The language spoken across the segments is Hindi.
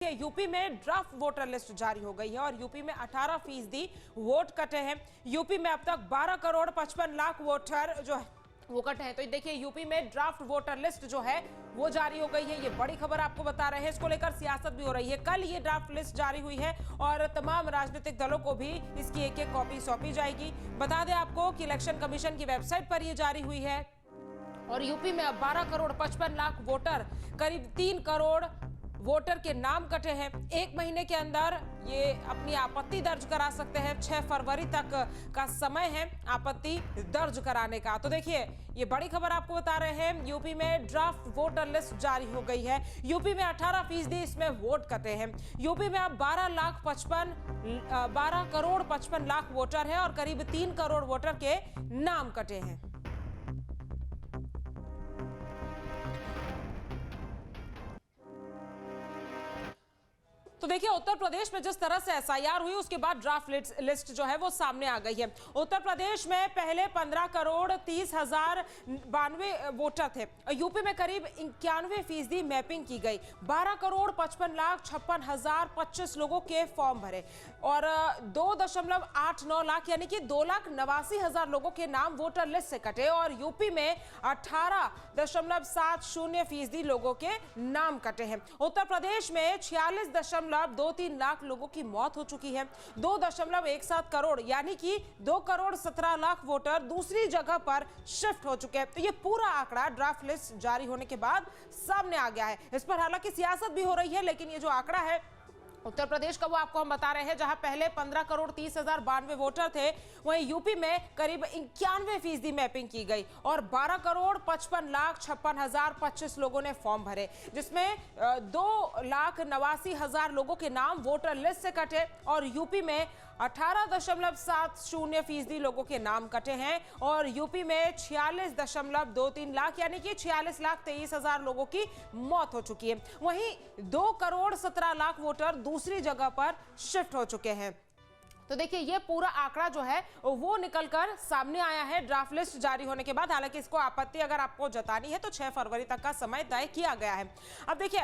यूपी में ड्राफ्ट वोटर लिस्ट जारी हो गई है और यूपी में 18% वोट कटे हैं। यूपी में अब तक 12 करोड़ 55 लाख वोटर जो है वो कटे हैं। तो देखिए यूपी में ड्राफ्ट वोटर लिस्ट जो है वो जारी हो गई है। ये बड़ी खबर आपको बता रहे हैं। इसको लेकर सियासत भी हो रही है। कल ये ड्राफ्ट लिस्ट जारी हुई है और तमाम राजनीतिक दलों को भी इसकी एक कॉपी सौंपी जाएगी। बता दें आपको कि इलेक्शन कमीशन की वेबसाइट पर ये जारी हुई है और यूपी में अब 12 करोड़ 55 लाख वोटर, करीब 3 करोड़ वोटर के नाम कटे हैं। एक महीने के अंदर ये अपनी आपत्ति दर्ज करा सकते हैं। 6 फरवरी तक का समय है आपत्ति दर्ज कराने का। तो देखिए ये बड़ी खबर आपको बता रहे हैं। यूपी में ड्राफ्ट वोटर लिस्ट जारी हो गई है। यूपी में 18% इसमें वोट कटे हैं। यूपी में अब 12 करोड़ 55 लाख वोटर है और करीब 3 करोड़ वोटर के नाम कटे हैं। तो देखिए उत्तर प्रदेश में जिस तरह से एसआईआर हुई उसके बाद ड्राफ्ट लिस्ट जो है वो सामने आ गई है। उत्तर प्रदेश में पहले 15 करोड़ 30,092 वोटर थे। यूपी में करीब 91% मैपिंग की गई। 12 करोड़ 55 लाख 56,025 लोगों के फॉर्म भरे और 2.89 लाख यानी कि 2,89,000 लोगों के नाम वोटर लिस्ट से कटे और यूपी में 18.70% लोगों के नाम कटे हैं। उत्तर प्रदेश में 46.23 लाख लोगों की मौत हो चुकी है। 2.17 करोड़ यानी कि 2 करोड़ 17 लाख वोटर दूसरी जगह पर शिफ्ट हो चुके हैं। तो ये पूरा आंकड़ा ड्राफ्ट लिस्ट जारी होने के बाद सामने आ गया है। इस पर हालांकि सियासत भी हो रही है, लेकिन ये जो आंकड़ा है उत्तर प्रदेश का वो आपको हम बता रहे हैं। जहां पहले 15 करोड़ 30,092 वोटर थे, वहीं यूपी में करीब 91% मैपिंग की गई और 12 करोड़ 55 लाख 56,025 लोगों ने फॉर्म भरे, जिसमें 2,89,000 लोगों के नाम वोटर लिस्ट से कटे और यूपी में 18.70% लोगों के नाम कटे हैं और यूपी में 46.23 लाख यानी कि 46,23,000 लोगों की मौत हो चुकी है। वहीं 2 करोड़ 17 लाख वोटर दूसरी जगह पर शिफ्ट हो चुके हैं। तो देखिए ये पूरा आंकड़ा जो है वो निकलकर सामने आया है ड्राफ्ट लिस्ट जारी होने के बाद। हालांकि इसको आपत्ति अगर आपको जतानी है तो 6 फरवरी तक का समय तय किया गया है। अब देखिए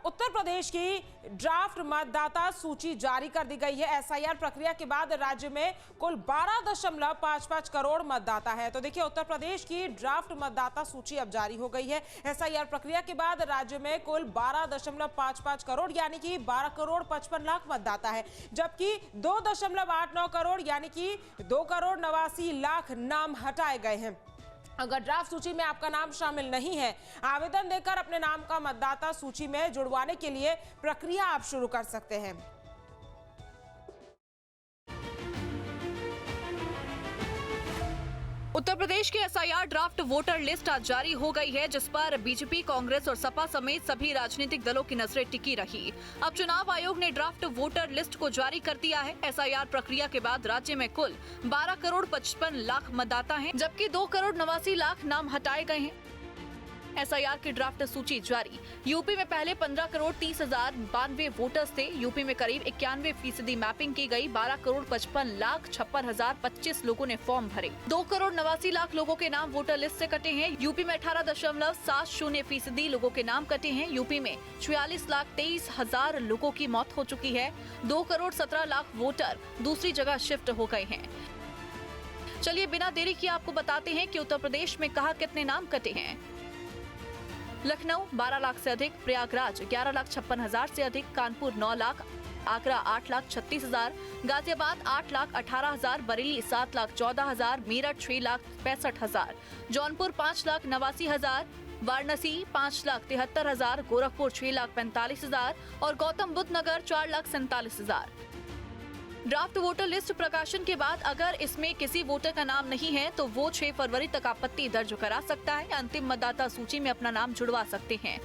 उत्तर प्रदेश की ड्राफ्ट मतदाता सूची जारी कर दी गई है। एसआईआर प्रक्रिया के बाद राज्य में कुल 12.55 करोड़ मतदाता है। तो देखिए उत्तर प्रदेश की ड्राफ्ट मतदाता सूची अब जारी हो गई है। एसआईआर प्रक्रिया के बाद राज्य में कुल 12.55 करोड़ यानी कि 12 करोड़ 55 लाख मतदाता है, जबकि 2.89 करोड़ यानी कि 2 करोड़ 89 लाख नाम हटाए गए हैं। अगर ड्राफ्ट सूची में आपका नाम शामिल नहीं है, आवेदन देकर अपने नाम का मतदाता सूची में जुड़वाने के लिए प्रक्रिया आप शुरू कर सकते हैं। उत्तर प्रदेश की एसआईआर ड्राफ्ट वोटर लिस्ट आज जारी हो गई है, जिस पर बीजेपी, कांग्रेस और सपा समेत सभी राजनीतिक दलों की नजरें टिकी रही। अब चुनाव आयोग ने ड्राफ्ट वोटर लिस्ट को जारी कर दिया है। एसआईआर प्रक्रिया के बाद राज्य में कुल 12 करोड़ 55 लाख मतदाता हैं, जबकि 2 करोड़ 89 लाख नाम हटाए गए हैं। एसआईआर की ड्राफ्ट सूची जारी। यूपी में पहले 15 करोड़ 30,092 वोटर्स थे। यूपी में करीब 91% मैपिंग की गई। 12 करोड़ 55 लाख 56,025 लोगों ने फॉर्म भरे। 2 करोड़ 89 लाख लोगों के नाम वोटर लिस्ट से कटे हैं। यूपी में 18.70% लोगों के नाम कटे हैं। यूपी में 46,23,000 लोगों की मौत हो चुकी है। 2 करोड़ 17 लाख वोटर दूसरी जगह शिफ्ट हो गए हैं। चलिए बिना देरी किए आपको बताते हैं कि उत्तर प्रदेश में कहां कितने नाम कटे हैं। लखनऊ 12 लाख से अधिक, प्रयागराज 11,56,000 से अधिक, कानपुर 9 लाख, आगरा 8,36,000, गाजियाबाद 8,18,000, बरेली 7,14,000, मेरठ 6,65,000, जौनपुर 5,89,000, वाराणसी 5,73,000, गोरखपुर 6,45,000 और गौतम बुद्ध नगर 4,47,000। ड्राफ्ट वोटर लिस्ट प्रकाशन के बाद अगर इसमें किसी वोटर का नाम नहीं है तो वो 6 फरवरी तक आपत्ति दर्ज करा सकता है। अंतिम मतदाता सूची में अपना नाम जुड़वा सकते हैं।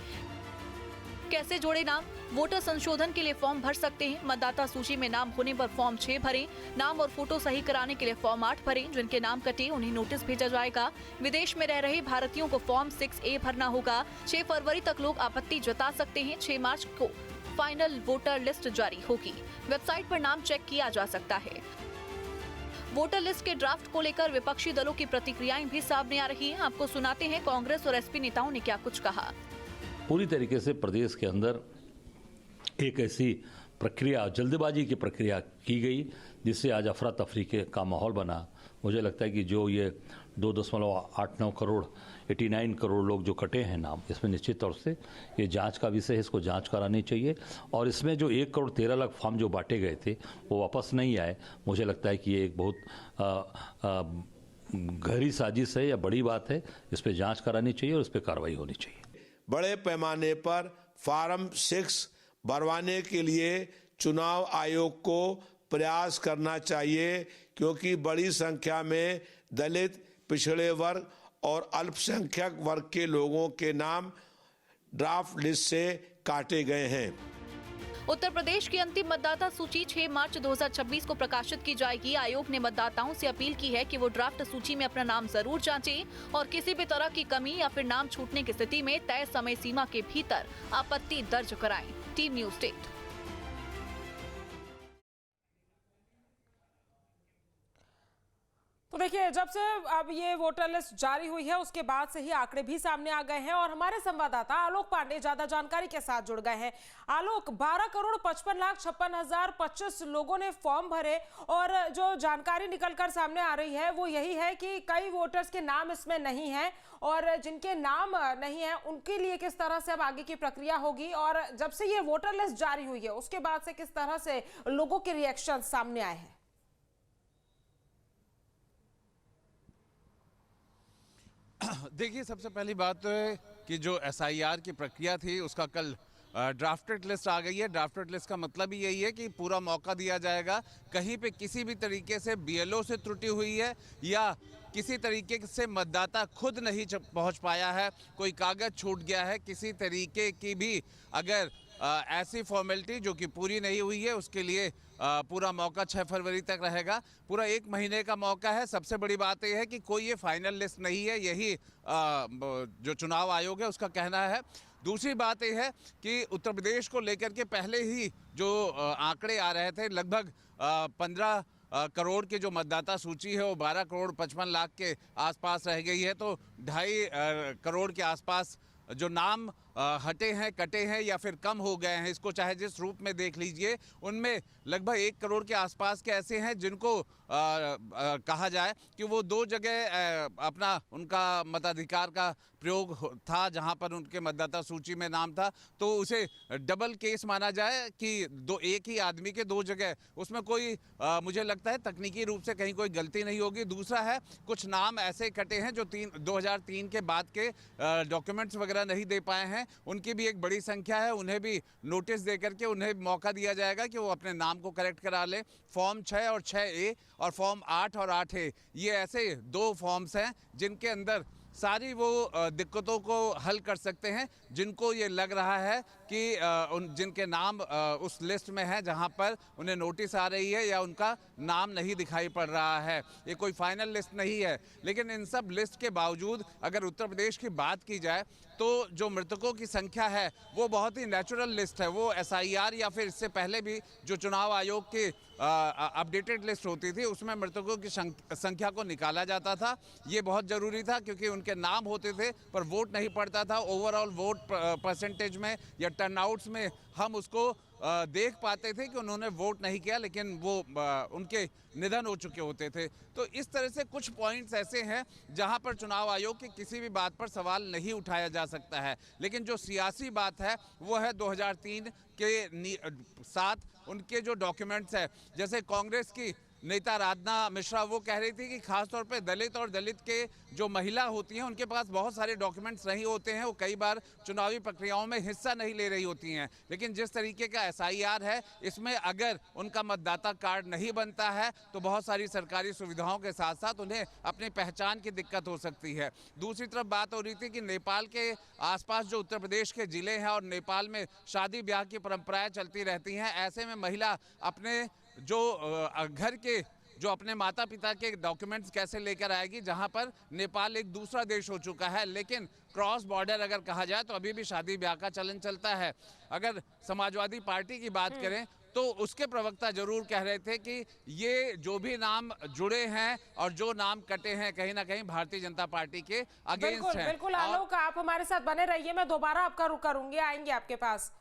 कैसे जोड़े नाम? वोटर संशोधन के लिए फॉर्म भर सकते हैं। मतदाता सूची में नाम होने पर फॉर्म 6 भरें। नाम और फोटो सही कराने के लिए फॉर्म 8 भरें। जिनके नाम कटे उन्हें नोटिस भेजा जाएगा। विदेश में रह रहे भारतीयों को फॉर्म 6A भरना होगा। 6 फरवरी तक लोग आपत्ति जता सकते हैं। 6 मार्च को फाइनल वोटर लिस्ट जारी होगी। वेबसाइट पर नाम चेक किया जा सकता है। वोटर लिस्ट के ड्राफ्ट को लेकर विपक्षी दलों की प्रतिक्रियाएं भी सामने आ रही हैं। आपको सुनाते हैं कांग्रेस और एसपी नेताओं ने क्या कुछ कहा। पूरी तरीके से प्रदेश के अंदर एक ऐसी प्रक्रिया, जल्दबाजी की प्रक्रिया की गई जिससे आज अफरा तफरी का माहौल बना। मुझे लगता है कि जो ये 2.89 करोड़ 89 करोड़ लोग जो कटे हैं नाम, इसमें निश्चित तौर से ये जांच का विषय है, इसको जांच करानी चाहिए। और इसमें जो 1 करोड़ 13 लाख फॉर्म जो बांटे गए थे वो वापस नहीं आए। मुझे लगता है कि ये एक बहुत गहरी साजिश है या बड़ी बात है। इस पर जांच करानी चाहिए और इस पर कार्रवाई होनी चाहिए। बड़े पैमाने पर फॉर्म 6 भरवाने के लिए चुनाव आयोग को प्रयास करना चाहिए, क्योंकि बड़ी संख्या में दलित, पिछड़े वर्ग और अल्पसंख्यक वर्ग के लोगों के नाम ड्राफ्ट लिस्ट से काटे गए हैं। उत्तर प्रदेश की अंतिम मतदाता सूची 6 मार्च 2026 को प्रकाशित की जाएगी। आयोग ने मतदाताओं से अपील की है कि वो ड्राफ्ट सूची में अपना नाम जरूर जांचें और किसी भी तरह की कमी या फिर नाम छूटने की स्थिति में तय समय सीमा के भीतर आपत्ति दर्ज कराएं। Team news state. तो देखिए, जब से अब ये वोटर लिस्ट जारी हुई है उसके बाद से ही आंकड़े भी सामने आ गए हैं और हमारे संवाददाता आलोक पांडे ज्यादा जानकारी के साथ जुड़ गए हैं। आलोक, 12 करोड़ 55 लाख 56,025 लोगों ने फॉर्म भरे और जो जानकारी निकलकर सामने आ रही है वो यही है कि कई वोटर्स के नाम इसमें नहीं है और जिनके नाम नहीं है उनके लिए किस तरह से अब आगे की प्रक्रिया होगी, और जब से ये वोटर लिस्ट जारी हुई है उसके बाद से किस तरह से लोगों के रिएक्शन सामने आए हैं? देखिए, सबसे पहली बात तो है कि जो SIR की प्रक्रिया थी उसका कल ड्राफ्टेड लिस्ट आ गई है। ड्राफ्टेड लिस्ट का मतलब ही यही है कि पूरा मौका दिया जाएगा। कहीं पे किसी भी तरीके से BLO से त्रुटि हुई है या किसी तरीके से मतदाता खुद नहीं पहुंच पाया है, कोई कागज छूट गया है, किसी तरीके की भी अगर ऐसी फॉर्मेलिटी जो कि पूरी नहीं हुई है, उसके लिए पूरा मौका 6 फरवरी तक रहेगा। पूरा 1 महीने का मौका है। सबसे बड़ी बात यह है कि कोई ये फाइनल लिस्ट नहीं है, यही जो चुनाव आयोग है उसका कहना है। दूसरी बात यह है कि उत्तर प्रदेश को लेकर के पहले ही जो आंकड़े आ रहे थे, लगभग 15 करोड़ की जो मतदाता सूची है वो 12 करोड़ 55 लाख के आसपास रह गई है। तो 2.5 करोड़ के आसपास जो नाम हटे हैं, कटे हैं या फिर कम हो गए हैं, इसको चाहे जिस रूप में देख लीजिए, उनमें लगभग 1 करोड़ के आसपास के ऐसे हैं जिनको कहा जाए कि वो 2 जगह अपना उनका मताधिकार का प्रयोग था, जहां पर उनके मतदाता सूची में नाम था, तो उसे डबल केस माना जाए कि एक ही आदमी के 2 जगह, उसमें कोई मुझे लगता है तकनीकी रूप से कहीं कोई गलती नहीं होगी। दूसरा है, कुछ नाम ऐसे कटे हैं जो 2003 के बाद के डॉक्यूमेंट्स वगैरह नहीं दे पाए हैं, उनकी भी एक बड़ी संख्या है। उन्हें भी नोटिस देकर के उन्हें मौका दिया जाएगा कि वो अपने नाम को करेक्ट करा ले। फॉर्म 6 और 6A और फॉर्म 8 और 8A, ये ऐसे 2 फॉर्म्स हैं जिनके अंदर सारी वो दिक्कतों को हल कर सकते हैं जिनको ये लग रहा है कि जिनके नाम उस लिस्ट में है जहां पर उन्हें नोटिस आ रही है या उनका नाम नहीं दिखाई पड़ रहा है। ये कोई फाइनल लिस्ट नहीं है, लेकिन इन सब लिस्ट के बावजूद अगर उत्तर प्रदेश की बात की जाए तो जो मृतकों की संख्या है वो बहुत ही नेचुरल लिस्ट है। वो SIR या फिर इससे पहले भी जो चुनाव आयोग की अपडेटेड लिस्ट होती थी उसमें मृतकों की संख्या को निकाला जाता था। ये बहुत ज़रूरी था क्योंकि उनके नाम होते थे पर वोट नहीं पड़ता था। ओवरऑल वोट परसेंटेज में या टर्नआउट्स में हम उसको देख पाते थे कि उन्होंने वोट नहीं किया, लेकिन वो उनके निधन हो चुके होते थे। तो इस तरह से कुछ पॉइंट्स ऐसे हैं जहां पर चुनाव आयोग की किसी भी बात पर सवाल नहीं उठाया जा सकता है। लेकिन जो सियासी बात है वो है 2003 के साथ उनके जो डॉक्यूमेंट्स है, जैसे कांग्रेस की नेता आराधना मिश्रा वो कह रही थी कि खासतौर पे दलित और दलित के जो महिला होती हैं उनके पास बहुत सारे डॉक्यूमेंट्स नहीं होते हैं, वो कई बार चुनावी प्रक्रियाओं में हिस्सा नहीं ले रही होती हैं। लेकिन जिस तरीके का SIR है, इसमें अगर उनका मतदाता कार्ड नहीं बनता है तो बहुत सारी सरकारी सुविधाओं के साथ साथ उन्हें अपनी पहचान की दिक्कत हो सकती है। दूसरी तरफ बात हो रही थी कि नेपाल के आसपास जो उत्तर प्रदेश के ज़िले हैं और नेपाल में शादी ब्याह की परंपराएं चलती रहती हैं, ऐसे में महिला अपने जो घर के जो अपने माता पिता के डॉक्यूमेंट्स कैसे लेकर आएगी, जहां पर नेपाल एक दूसरा देश हो चुका है। लेकिन क्रॉस बॉर्डर अगर कहा जाए तो अभी भी शादी ब्याह का चलन चलता है। अगर समाजवादी पार्टी की बात करें तो उसके प्रवक्ता जरूर कह रहे थे कि ये जो भी नाम जुड़े हैं और जो नाम कटे हैं कहीं ना कहीं भारतीय जनता पार्टी के अगेंस्ट हैं। बिल्कुल आलोक, आप हमारे साथ बने रहिए, मैं दोबारा आपका रुख करूंगी, आएंगे आपके पास।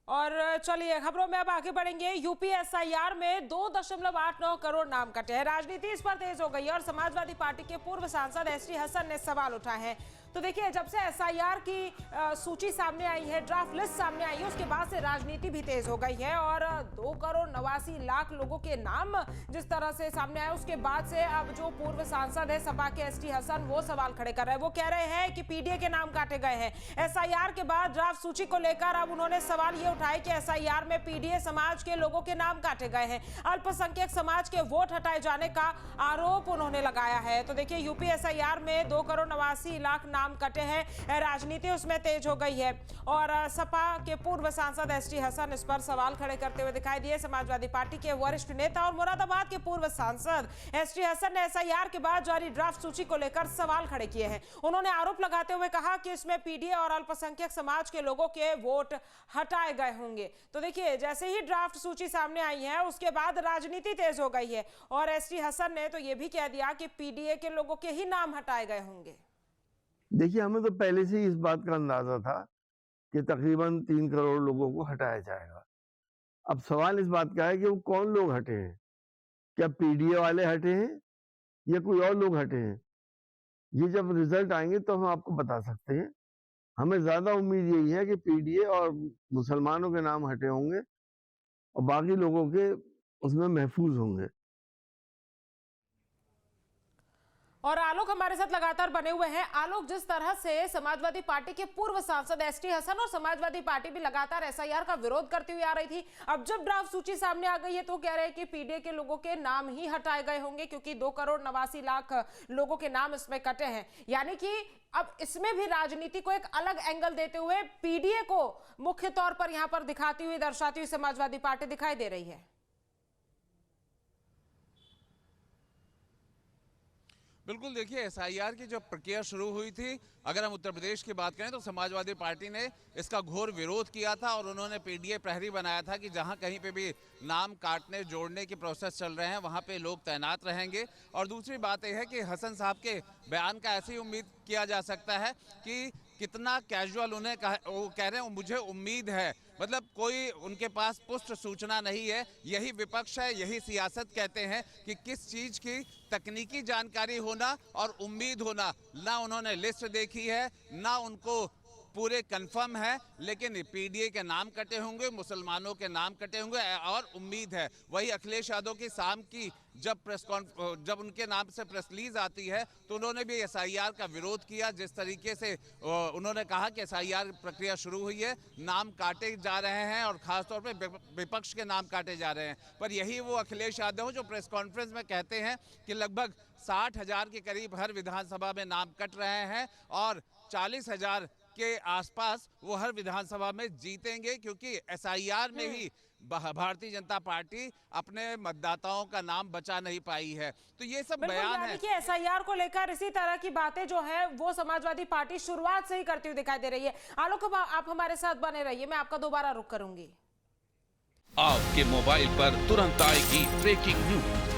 और चलिए खबरों में अब आगे बढ़ेंगे। यूपी एसआईआर में 2.89 करोड़ नाम कटे हैं। राजनीति इस पर तेज हो गई है और समाजवादी पार्टी के पूर्व सांसद एसटी हसन ने सवाल उठाए हैं। तो देखिए, जब से एसआईआर की सूची सामने आई है, ड्राफ्ट लिस्ट सामने आई है, उसके बाद से राजनीति भी तेज हो गई है और 2.89 करोड़ लोगों के नाम जिस तरह से सामने आए, उसके बाद से अब जो पूर्व सांसद है सपा के एसटी हसन, वो सवाल खड़े कर रहे हैं। वो कह रहे हैं कि पीडीए के नाम काटे गए हैं। एसआईआर के बाद ड्राफ्ट सूची को लेकर अब उन्होंने सवाल ये उठाए कि एसआईआर में पीडीए समाज के लोगों के नाम काटे गए हैं। अल्पसंख्यक समाज के वोट हटाए जाने का आरोप उन्होंने लगाया है। तो देखिए, यूपी एसआईआर में 2.89 करोड़ नाम कटे हैं। राजनीति उसमें तेज हो गई है और सपा के पूर्व सांसद एसटी हसन इस पर सवाल खड़े करते हुए दिखाई दिए। समाजवादी पार्टी के वरिष्ठ नेता और मुरादाबाद के पूर्व सांसद एसटी हसन ने एसआईआर के बाद जारी ड्राफ्ट सूची को लेकर सवाल खड़े किए हैं। उन्होंने आरोप लगाते हुए कहा कि इसमें पीडीए और अल्पसंख्यक समाज के लोगों के वोट हटाए गए होंगे। तो देखिए, जैसे ही ड्राफ्ट सूची सामने आई है, उसके बाद राजनीति तेज हो गई है और एसटी हसन ने तो यह भी कह दिया कि पीडीए के लोगों के ही नाम हटाए गए होंगे। देखिए, हमें तो पहले से ही इस बात का अंदाजा था कि तकरीबन 3 करोड़ लोगों को हटाया जाएगा। अब सवाल इस बात का है कि वो कौन लोग हटे हैं, क्या पीडीए वाले हटे हैं या कोई और लोग हटे हैं। ये जब रिजल्ट आएंगे तो हम आपको बता सकते हैं। हमें ज्यादा उम्मीद यही है कि पीडीए और मुसलमानों के नाम हटे होंगे और बाकी लोगों के उसमें महफूज होंगे। और आलोक हमारे साथ लगातार बने हुए हैं। आलोक, जिस तरह से समाजवादी पार्टी के पूर्व सांसद एसटी हसन और समाजवादी पार्टी भी लगातार एसआईआर का विरोध करती हुई आ रही थी, अब जब ड्राफ्ट सूची सामने आ गई है तो कह रहे हैं कि पीडीए के लोगों के नाम ही हटाए गए होंगे क्योंकि 2.89 करोड़ लोगों के नाम इसमें कटे हैं। यानी कि अब इसमें भी राजनीति को एक अलग एंगल देते हुए पीडीए को मुख्य तौर पर यहां पर दिखाती हुई, दर्शाती हुई समाजवादी पार्टी दिखाई दे रही है। बिल्कुल, देखिए, एसआईआर की जो प्रक्रिया शुरू हुई थी, अगर हम उत्तर प्रदेश की बात करें तो समाजवादी पार्टी ने इसका घोर विरोध किया था और उन्होंने पीडीए प्रहरी बनाया था कि जहां कहीं पे भी नाम काटने जोड़ने के प्रोसेस चल रहे हैं वहां पे लोग तैनात रहेंगे। और दूसरी बात यह है कि हसन साहब के बयान का ऐसी उम्मीद किया जा सकता है कि कितना कैजुअल वो कह रहे हैं, मुझे उम्मीद है, मतलब कोई उनके पास पुष्ट सूचना नहीं है। यही विपक्ष है, यही सियासत कहते हैं कि किस चीज की तकनीकी जानकारी होना और उम्मीद होना। ना उन्होंने लिस्ट देखी है, ना उनको पूरे कंफर्म है, लेकिन पीडीए के नाम कटे होंगे, मुसलमानों के नाम कटे होंगे और उम्मीद है। वही अखिलेश यादव की शाम की जब उनके नाम से प्रेस रिलीज आती है तो उन्होंने भी एसआईआर का विरोध किया। जिस तरीके से उन्होंने कहा कि एसआईआर प्रक्रिया शुरू हुई है, नाम काटे जा रहे हैं और खासतौर पे विपक्ष के नाम काटे जा रहे हैं। पर यही वो अखिलेश यादव जो प्रेस कॉन्फ्रेंस में कहते हैं कि लगभग 60,000 के करीब हर विधानसभा में नाम कट रहे हैं और 40,000 के आसपास वो हर विधानसभा में जीतेंगे, क्योंकि एसआईआर में ही भारतीय जनता पार्टी अपने मतदाताओं का नाम बचा नहीं पाई है। तो ये सब बयान है कि एसआईआर को लेकर इसी तरह की बातें जो है वो समाजवादी पार्टी शुरुआत से ही करती हुई दिखाई दे रही है। आलोक, आप हमारे साथ बने रहिए, मैं आपका दोबारा रुख करूंगी। आपके मोबाइल पर तुरंत आएगी ब्रेकिंग न्यूज,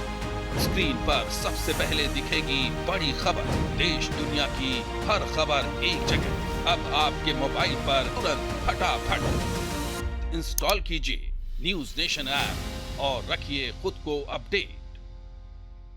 स्क्रीन पर सबसे पहले दिखेगी बड़ी खबर, देश दुनिया की हर खबर एक जगह। अब आपके मोबाइल पर तुरंत फटाफट इंस्टॉल कीजिए न्यूज़ नेशन ऐप और रखिए खुद को अपडेट।